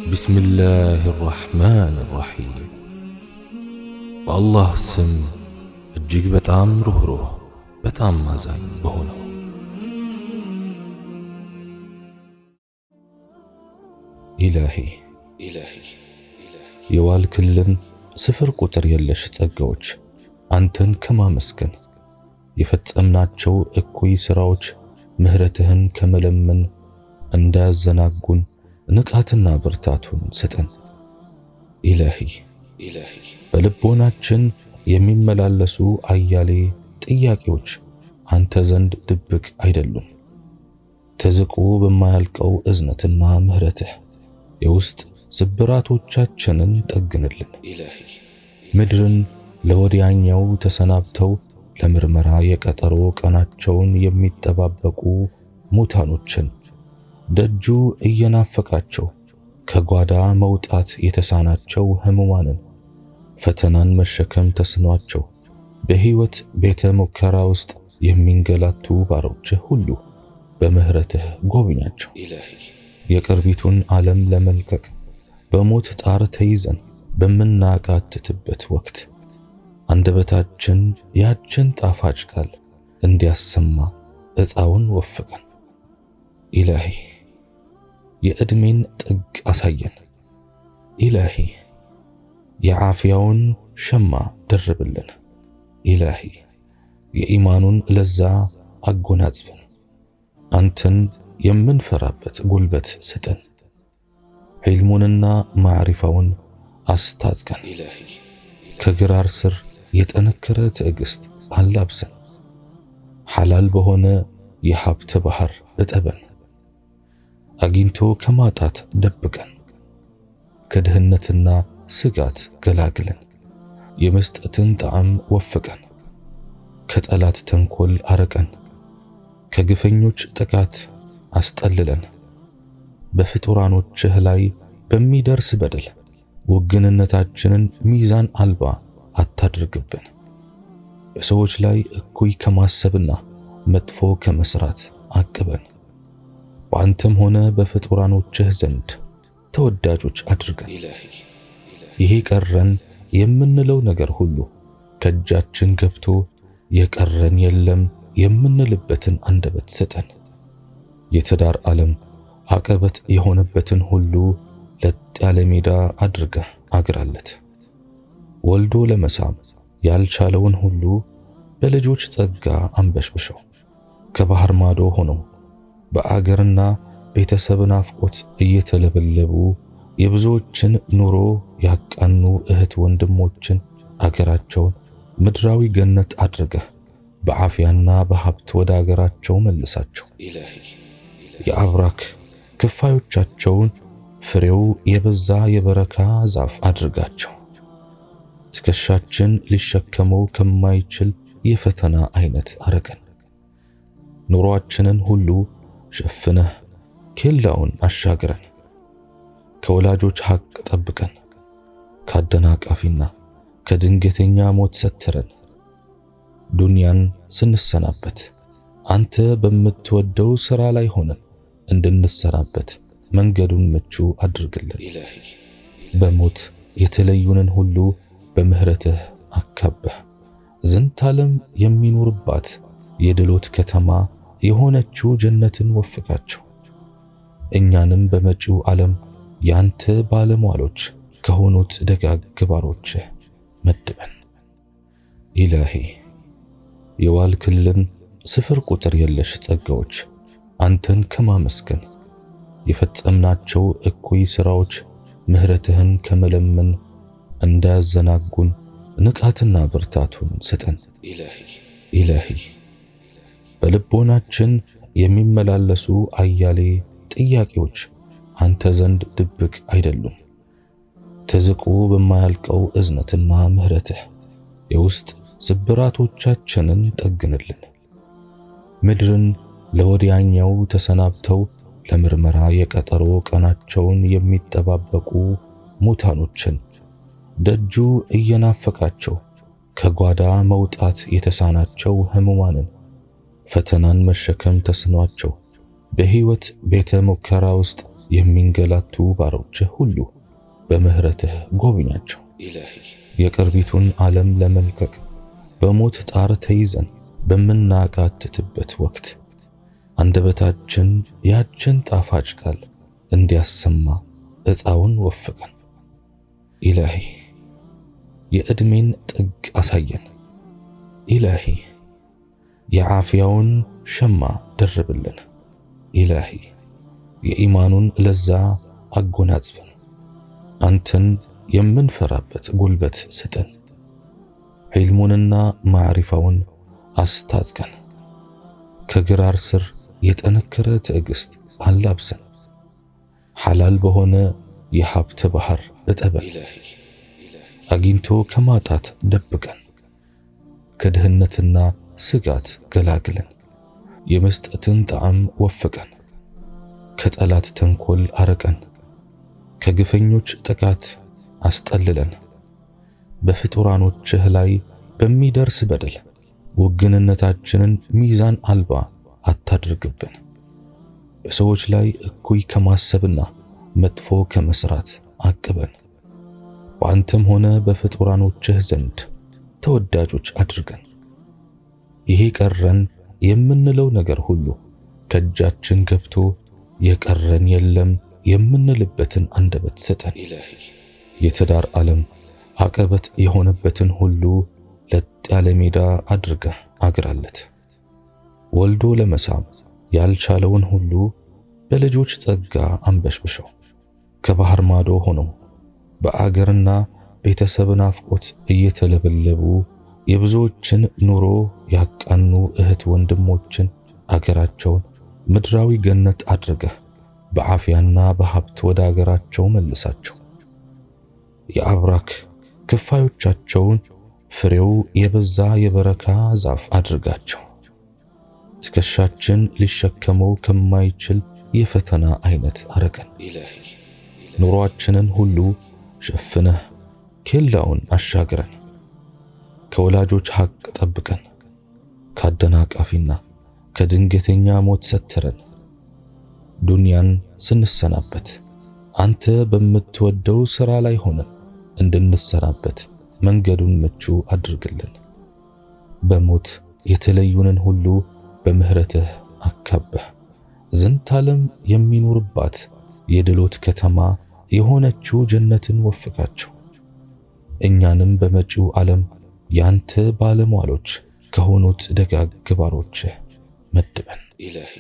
بسم الله الرحمن الرحيم والله سم እጅግ በጣም ሩህሩህ በጣም አዛኝ በሆነው ኢላሂ የዋልክልን ስፍር ቁጥር የለሽ ጸጋዎች አንተን ከማመስገን የፈጸምናቸው እኩይ ስራዎች ምህረትህን ከመለመን እንዳያዘናጉን ንቃትና ብርታቱን ስጠን። ኢላሂ በልቦናችን የሚመላለሱ አያሌ ጥያቄዎች አንተ ዘንድ ድብቅ አይደሉም። ተዝቆ በማያልቀው እዝነትና ምህረትህ የውስጥ ስብራቶቻችንን ጠግንልን። ምድርን ለወዲያኛው ተሰናብተው ለምርመራ የቀጠሮ ቀናቸውን የሚጠባበቁ ሙታኖችን ደጁ እየናፈቃቸው ከጓዳ መውጣት የተሳናቸው ህሙማንን ፈተናን መሸከም ተስኗቸው በህይወት ቤተ ሙከራ ውስጥ የሚንገላቱ ባሮችህ ሁሉ በምህረትህ ጎብኛቸው። የቅርቢቱን ዓለም ለመልቀቅ በሞት ጣር ተይዘን በምናቃትትበት ወቅት አንደበታችን ያችን ጣፋጭ ቃል እንዲያሰማ ዕጣውን ወፍቀን። ኢላሂ የዕድሜን ጥግ አሳየን። ኢላሂ የዓፊያውን ሸማ ደርብልን። ኢላሂ የኢማኑን ለዛ አጎናጽፈን። አንተን የምንፈራበት ጉልበት ስጠን። ዒልሙንና ማዕሪፋውን አስታጥቀን። ከግራር ስር የጠነከረ ትዕግስት አላብሰን። ሐላል በሆነ የሀብት ባህር እጠበን። አግኝቶ ከማጣት ደብቀን። ከድህነትና ስጋት ገላግለን። የመስጠትን ጣዕም ወፍቀን። ከጠላት ተንኮል አረቀን። ከግፈኞች ጥቃት አስጠልለን። በፍጡራኖችህ ላይ በሚደርስ በደል ውግንነታችንን ሚዛን አልባ አታድርግብን። በሰዎች ላይ እኩይ ከማሰብና መጥፎ ከመስራት አቅበን። በአንተም ሆነ በፍጡራኖችህ ዘንድ ተወዳጆች አድርገን። ይሄ ቀረን የምንለው ነገር ሁሉ ከእጃችን ገብቶ የቀረን የለም የምንልበትን አንደበት ስጠን። የትዳር ዓለም አቀበት የሆነበትን ሁሉ ለጥ ያለ ሜዳ አድርገህ አግራለት። ወልዶ ለመሳም ያልቻለውን ሁሉ በልጆች ጸጋ አንበሽብሸው። ከባህር ማዶ ሆነው በአገርና ቤተሰብ ናፍቆት እየተለበለቡ የብዙዎችን ኑሮ ያቃኑ እህት ወንድሞችን አገራቸውን ምድራዊ ገነት አድርገህ በዓፊያና በሀብት ወደ አገራቸው መልሳቸው። የአብራክ ክፋዮቻቸውን ፍሬው የበዛ የበረካ ዛፍ አድርጋቸው። ትከሻችን ሊሸከመው ከማይችል የፈተና አይነት አረገን። ኑሮአችንን ሁሉ ሸፍነህ ኬላውን አሻግረን። ከወላጆች ሐቅ ጠብቀን። ካደናቃፊና ከድንገተኛ ሞት ሰትረን። ዱንያን ስንሰናበት አንተ በምትወደው ሥራ ላይ ሆነን እንድንሰናበት መንገዱን ምቹ አድርግልን። በሞት የተለዩንን ሁሉ በምህረትህ አካበህ ዝንታለም የሚኖርባት የድሎት ከተማ የሆነችው ጀነትን ወፍቃቸው። እኛንም በመጪው ዓለም ያንተ ባለሟሎች ከሆኑት ደጋግ ባሮችህ መድበን። ኢላሂ የዋልክልን ስፍር ቁጥር የለሽ ጸጋዎች አንተን ከማመስገን የፈጸምናቸው እኩይ ስራዎች ምህረትህን ከመለመን እንዳያዘናጉን ንቃትና ብርታቱን ስጠን። ኢላሂ በልቦናችን የሚመላለሱ አያሌ ጥያቄዎች አንተ ዘንድ ድብቅ አይደሉም። ተዝቆ በማያልቀው እዝነትና ምህረትህ የውስጥ ስብራቶቻችንን ጠግንልን። ምድርን ለወዲያኛው ተሰናብተው ለምርመራ የቀጠሮ ቀናቸውን የሚጠባበቁ ሙታኖችን ደጁ እየናፈቃቸው ከጓዳ መውጣት የተሳናቸው ህሙማንን ፈተናን መሸከም ተስኗቸው በህይወት ቤተ ሙከራ ውስጥ የሚንገላቱ ባሮችህ ሁሉ በምህረትህ ጎብኛቸው። ኢላሂ የቅርቢቱን ዓለም ለመልቀቅ በሞት ጣር ተይዘን በምናቃትትበት ወቅት አንደበታችን ያችን ጣፋጭ ቃል እንዲያሰማ ዕጣውን ወፍቀን። ኢላሂ የዕድሜን ጥግ አሳየን። ኢላሂ የዓፊያውን ሸማ ደርብልን። ኢላሂ የኢማኑን ለዛ አጎናጽፈን። አንተን የምንፈራበት ጉልበት ስጠን። ዒልሙንና ማዕሪፋውን አስታጥቀን። ከግራር ስር የጠነከረ ትዕግስት አላብሰን። ሐላል በሆነ የሀብት ባህር እጠበን። አግኝቶ ከማጣት ደብቀን። ከድህነትና ስጋት ገላግለን። የመስጠትን ጣዕም ወፍቀን። ከጠላት ተንኮል አረቀን። ከግፈኞች ጥቃት አስጠልለን። በፍጡራኖችህ ላይ በሚደርስ በደል ውግንነታችንን ሚዛን አልባ አታድርግብን። በሰዎች ላይ እኩይ ከማሰብና መጥፎ ከመስራት አቅበን። በአንተም ሆነ በፍጡራኖችህ ዘንድ ተወዳጆች አድርገን። ይሄ ቀረን የምንለው ነገር ሁሉ ከእጃችን ገብቶ የቀረን የለም የምንልበትን አንደበት ስጠን። ኢላሂ የትዳር ዓለም አቀበት የሆነበትን ሁሉ ለጥ ያለ ሜዳ አድርገህ አግራለት። ወልዶ ለመሳም ያልቻለውን ሁሉ በልጆች ጸጋ አንበሽብሸው። ከባህር ማዶ ሆነው በአገርና ቤተሰብ ናፍቆት እየተለበለቡ የብዙዎችን ኑሮ ያቃኑ እህት ወንድሞችን አገራቸውን ምድራዊ ገነት አድርገህ በዓፊያና በሀብት ወደ አገራቸው መልሳቸው። የአብራክ ክፋዮቻቸውን ፍሬው የበዛ የበረካ ዛፍ አድርጋቸው። ትከሻችን ሊሸከመው ከማይችል የፈተና አይነት አረቀን። ኢላሂ ኑሯችንን ሁሉ ሸፍነህ ኬላውን አሻግረን። ከወላጆች ሐቅ ጠብቀን። ካደናቃፊና ከድንገተኛ ሞት ሰትረን። ዱንያን ስንሰናበት አንተ በምትወደው ሥራ ላይ ሆነን እንድንሰራበት መንገዱን ምቹ አድርግልን። በሞት የተለዩንን ሁሉ በምህረትህ አካበህ ዝንታለም የሚኖርባት የድሎት ከተማ የሆነችው ጀነትን ወፍቃቸው። እኛንም በመጪው ዓለም ያንተ ባለሟሎች ከሆኑት ደጋግ ባሮችህ መድበን። ኢላሂ